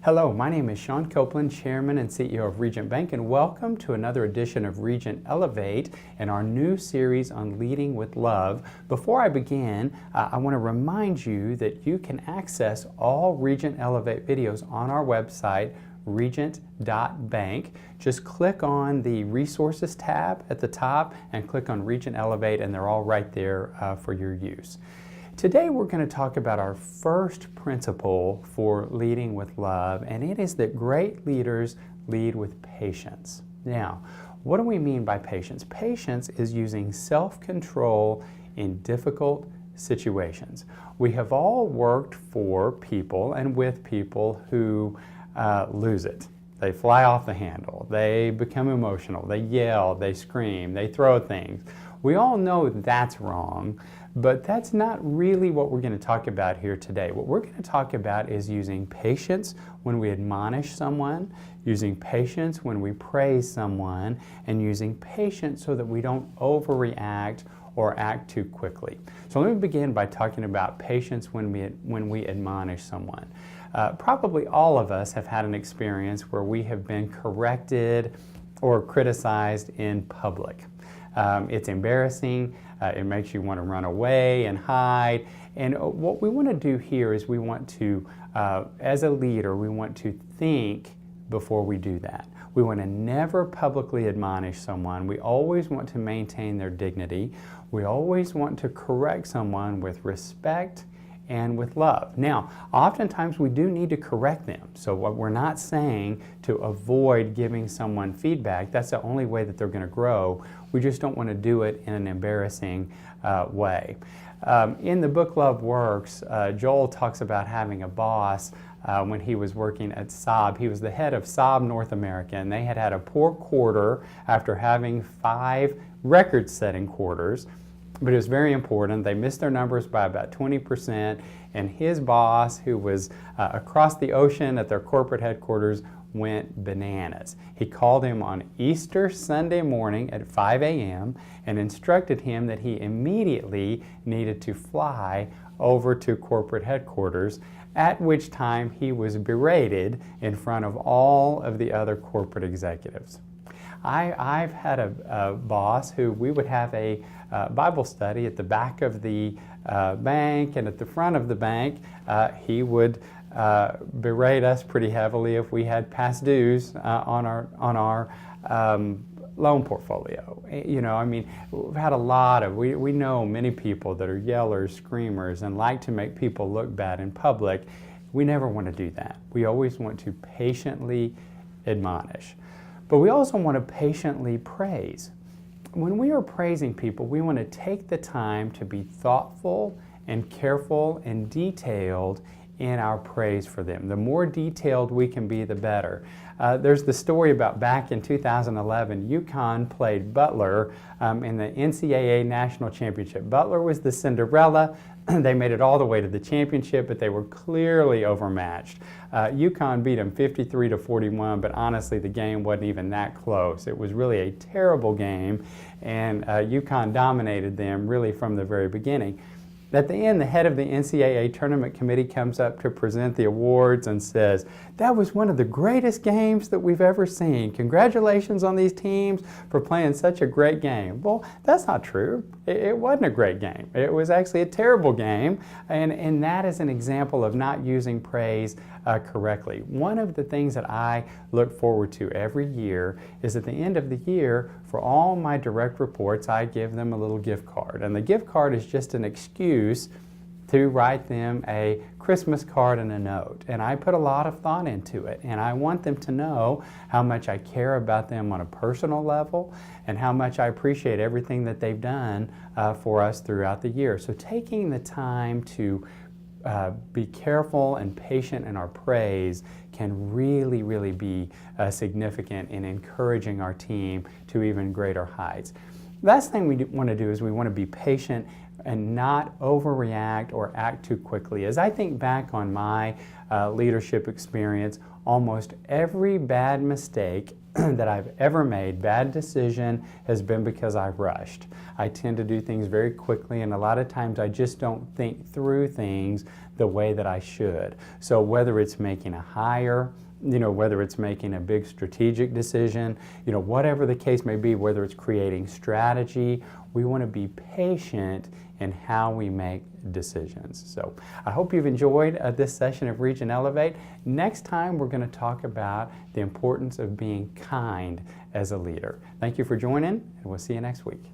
Hello, my name is Sean Copeland, Chairman and CEO of Regent Bank, and welcome to another edition of Regent Elevate and our new series on leading with love. Before I begin, I want to remind you that you can access all Regent Elevate videos on our website, regent.bank. Just click on the Resources tab at the top and click on Regent Elevate, and they're all right there for your use. Today we're going to talk about our first principle for leading with love, and it is that great leaders lead with patience. Now, what do we mean by patience? Patience is using self-control in difficult situations. We have all worked for people and with people who lose it. They fly off the handle, they become emotional, they yell, they scream, they throw things. We all know that's wrong, but that's not really what we're going to talk about here today. What we're going to talk about is using patience when we admonish someone, using patience when we praise someone, and using patience so that we don't overreact or act too quickly. So let me begin by talking about patience when we admonish someone. Probably all of us have had an experience where we have been corrected or criticized in public. It's embarrassing, it makes you want to run away and hide, and what we want to do here is we want to, as a leader, we want to think before we do that. We want to never publicly admonish someone. We always want to maintain their dignity. We always want to correct someone with respect and with love. Now, oftentimes we do need to correct them. So what we're not saying to avoid giving someone feedback. That's the only way that they're going to grow. We just don't want to do it in an embarrassing way. In the book Love Works, Joel talks about having a boss when he was working at Saab. He was the head of Saab North America, and they had a poor quarter after having 5 record-setting quarters. But it was very important. They missed their numbers by about 20%, and his boss, who was across the ocean at their corporate headquarters, went bananas. He called him on Easter Sunday morning at 5 a.m. and instructed him that he immediately needed to fly over to corporate headquarters, at which time he was berated in front of all of the other corporate executives. I've had a boss who we would have a Bible study at the back of the bank, and at the front of the bank he would berate us pretty heavily if we had past dues on our loan portfolio. You know, I mean, we've had a lot of, we know many people that are yellers, screamers, and like to make people look bad in public. We never want to do that. We always want to patiently admonish. But we also want to patiently praise. When we are praising people, we want to take the time to be thoughtful and careful and detailed in our praise for them. The more detailed we can be, the better. There's the story about back in 2011, UConn played Butler in the NCAA National Championship. Butler was the Cinderella. They made it all the way to the championship, but they were clearly overmatched. UConn beat them 53-41, but honestly, the game wasn't even that close. It was really a terrible game, and UConn dominated them really from the very beginning. At the end, the head of the NCAA tournament committee comes up to present the awards and says, "That was one of the greatest games that we've ever seen. Congratulations on these teams for playing such a great game." Well, that's not true. It wasn't a great game. It was actually a terrible game, and that is an example of not using praise correctly. One of the things that I look forward to every year is at the end of the year, for all my direct reports, I give them a little gift card. And the gift card is just an excuse to write them a Christmas card and a note. And I put a lot of thought into it. And I want them to know how much I care about them on a personal level and how much I appreciate everything that they've done for us throughout the year. So taking the time to be careful and patient in our praise can really, really be significant in encouraging our team to even greater heights. Last thing we want to do is we want to be patient and not overreact or act too quickly. As I think back on my leadership experience, almost every bad mistake that I've ever made, bad decision, has been because I rushed. I tend to do things very quickly, and a lot of times I just don't think through things the way that I should. So whether it's making a hire, whether it's making a big strategic decision, whatever the case may be, whether it's creating strategy, we want to be patient in how we make decisions. So I hope you've enjoyed this session of Regent Elevate. Next time we're going to talk about the importance of being kind as a leader. Thank you for joining, and we'll see you next week.